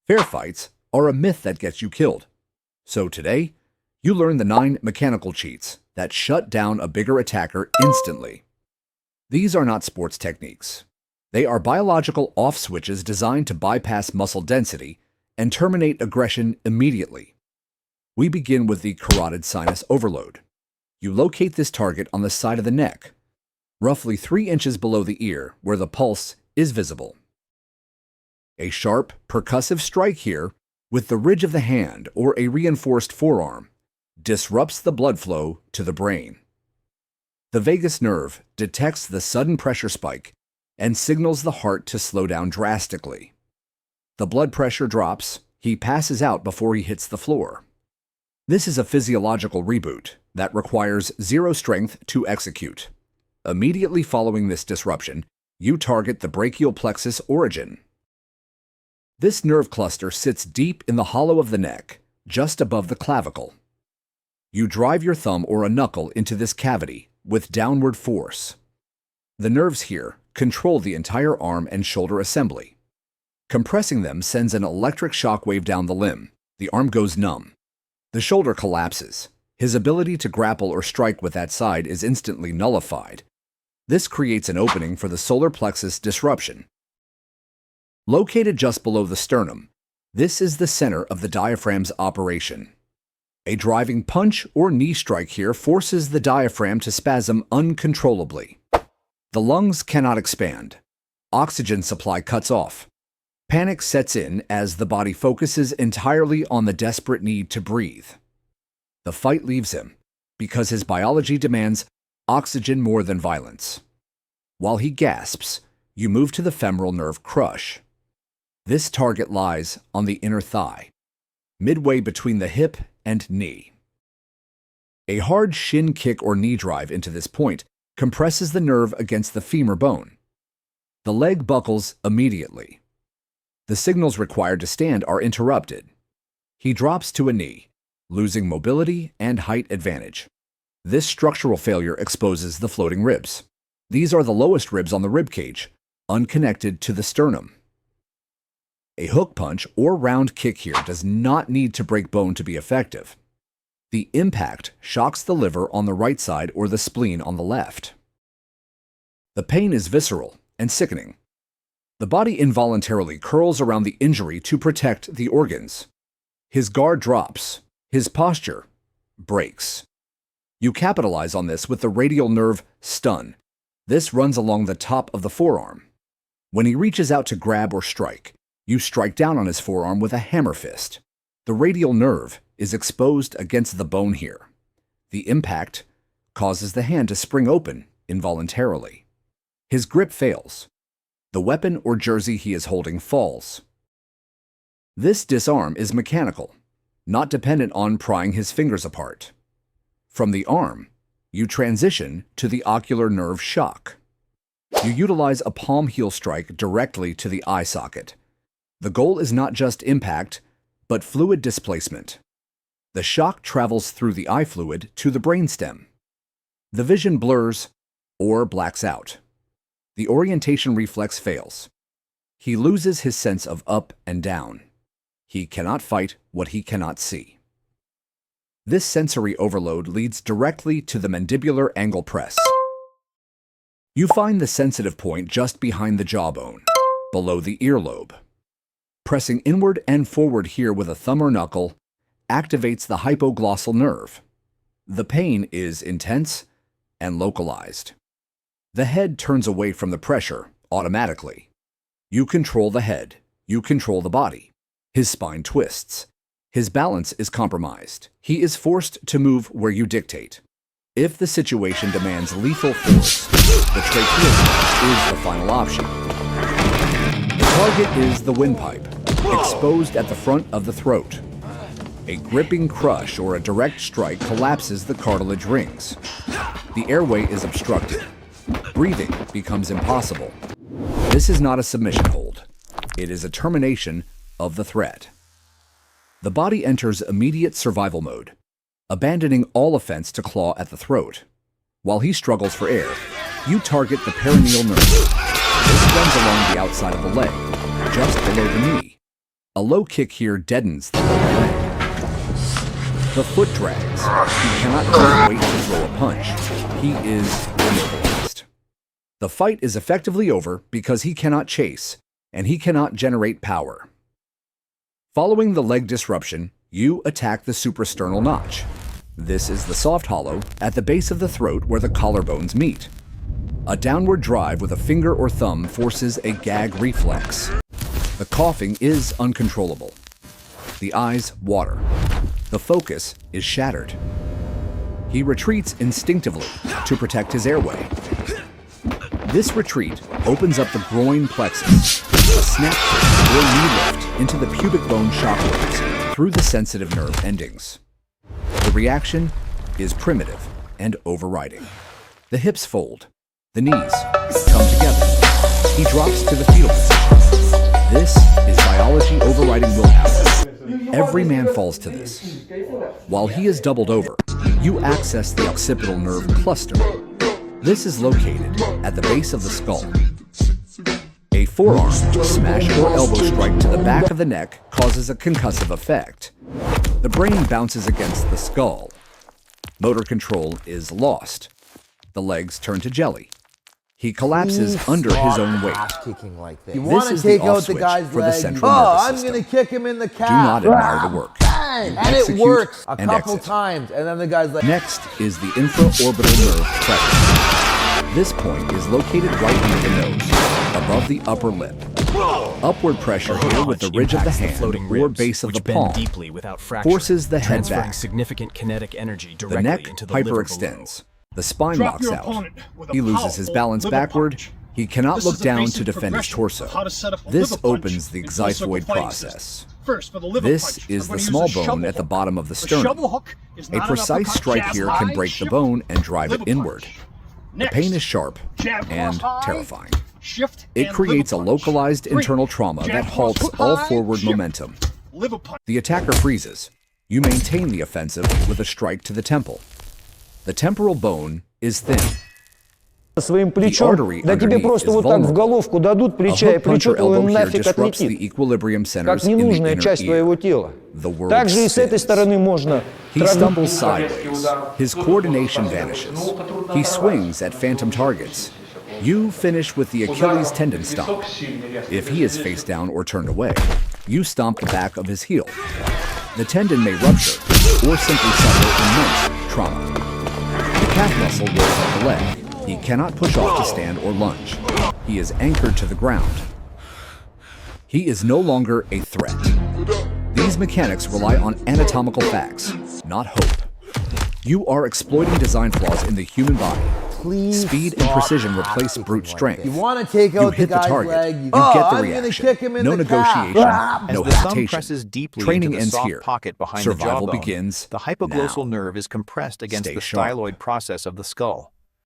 Fair fights are a myth that gets you killed. So today, you learn the 9 mechanical cheats that shut down a bigger attacker instantly. These are not sports techniques. They are biological off switches designed to bypass muscle density and terminate aggression immediately. We begin with the carotid sinus overload. You locate this target on the side of the neck, roughly 3 inches below the ear where the pulse is visible. A sharp, percussive strike here with the ridge of the hand or a reinforced forearm disrupts the blood flow to the brain. The vagus nerve detects the sudden pressure spike and signals the heart to slow down drastically. The blood pressure drops, he passes out before he hits the floor. This is a physiological reboot that requires zero strength to execute. Immediately following this disruption, you target the brachial plexus origin. This nerve cluster sits deep in the hollow of the neck, just above the clavicle. You drive your thumb or a knuckle into this cavity with downward force. The nerves here control the entire arm and shoulder assembly. Compressing them sends an electric shock wave down the limb. The arm goes numb. The shoulder collapses. His ability to grapple or strike with that side is instantly nullified. This creates an opening for the solar plexus disruption. Located just below the sternum, this is the center of the diaphragm's operation. A driving punch or knee strike here forces the diaphragm to spasm uncontrollably. The lungs cannot expand. Oxygen supply cuts off. Panic sets in as the body focuses entirely on the desperate need to breathe. The fight leaves him because his biology demands oxygen more than violence. While he gasps, you move to the femoral nerve crush. This target lies on the inner thigh, midway between the hip and knee. A hard shin kick or knee drive into this point compresses the nerve against the femur bone. The leg buckles immediately. The signals required to stand are interrupted. He drops to a knee, losing mobility and height advantage. This structural failure exposes the floating ribs. These are the lowest ribs on the rib cage, unconnected to the sternum. A hook punch or round kick here does not need to break bone to be effective. The impact shocks the liver on the right side or the spleen on the left. The pain is visceral and sickening. The body involuntarily curls around the injury to protect the organs. His guard drops. His posture breaks. You capitalize on this with the radial nerve stun. This runs along the top of the forearm. When he reaches out to grab or strike, you strike down on his forearm with a hammer fist. The radial nerve is exposed against the bone here. The impact causes the hand to spring open involuntarily. His grip fails. The weapon or jersey he is holding falls. This disarm is mechanical, not dependent on prying his fingers apart. From the arm, you transition to the ocular nerve shock. You utilize a palm heel strike directly to the eye socket. The goal is not just impact, but fluid displacement. The shock travels through the eye fluid to the brainstem. The vision blurs or blacks out. The orientation reflex fails. He loses his sense of up and down. He cannot fight what he cannot see. This sensory overload leads directly to the mandibular angle press. You find the sensitive point just behind the jawbone, below the earlobe. Pressing inward and forward here with a thumb or knuckle activates the hypoglossal nerve. The pain is intense and localized. The head turns away from the pressure automatically. You control the head. You control the body. His spine twists. His balance is compromised. He is forced to move where you dictate. If the situation demands lethal force, the tracheotomy is the final option. The target is the windpipe, exposed at the front of the throat. A gripping crush or a direct strike collapses the cartilage rings. The airway is obstructed. Breathing becomes impossible. This is not a submission hold. It is a termination of the threat. The body enters immediate survival mode, abandoning all offense to claw at the throat. While he struggles for air, you target the perineal nerve. This runs along the outside of the leg, just below the knee. A low kick here deadens the lower leg. The foot drags. He cannot use weight to throw a punch. He is immobilized. The fight is effectively over because he cannot chase, and he cannot generate power. Following the leg disruption, you attack the suprasternal notch. This is the soft hollow at the base of the throat where the collarbones meet. A downward drive with a finger or thumb forces a gag reflex. The coughing is uncontrollable. The eyes water. The focus is shattered. He retreats instinctively to protect his airway. This retreat opens up the groin plexus, a snap kick or knee lift into the pubic bone shockwaves through the sensitive nerve endings. The reaction is primitive and overriding. The hips fold. The knees come together. He drops to the fetal position. This is biology overriding willpower. Every man falls to this. While he is doubled over, you access the occipital nerve cluster. This is located at the base of the skull. A forearm smash or elbow strike to the back of the neck causes a concussive effect. The brain bounces against the skull. Motor control is lost. The legs turn to jelly. He collapses under his own weight. This is the off switch for the central nervous system. I'm going to kick him in the calf. Do not admire the work. And it works a couple times. And then the guy's like... Next is the infraorbital nerve pressure. This point is located right under the nose, above the upper lip. Upward pressure here with the ridge of the hand or base of the palm forces the head back. Significant kinetic energy The directly neck into the liver hyperextends. The spine locks out. He loses his balance backward. He cannot look down to defend his torso. This opens the xiphoid process. This is the small bone at the bottom of the sternum. A precise strike here can break the bone and drive it inward. The pain is sharp and terrifying. It creates a localized internal trauma that halts all forward momentum. The attacker freezes. You maintain the offensive with a strike to the temple. The temporal bone is thin. Своим плечом, да тебе просто вот так в головку дадут плеча, и плечо твое нафиг отлетит, как ненужная часть твоего тела. Также и с этой стороны можно. He stumbles sideways. His coordination vanishes. He swings at phantom targets. You finish with the Achilles tendon stomp. If he is face down or turned away, you stomp the back of his heel. The tendon may rupture or simply suffer immense trauma. The calf muscle rolls up the leg. He cannot push off to stand or lunge. He is anchored to the ground. He is no longer a threat. These mechanics rely on anatomical facts, not hope. You are exploiting design flaws in the human body. Speed and precision replace brute strength. You want to take out hit the target. You get the reaction. No negotiation, no As the thumb hesitation. presses deeply Training into the ends soft here. pocket behind Survival the jawbone, begins the hypoglossal now. nerve is compressed against Stay the sharp. styloid process of the skull.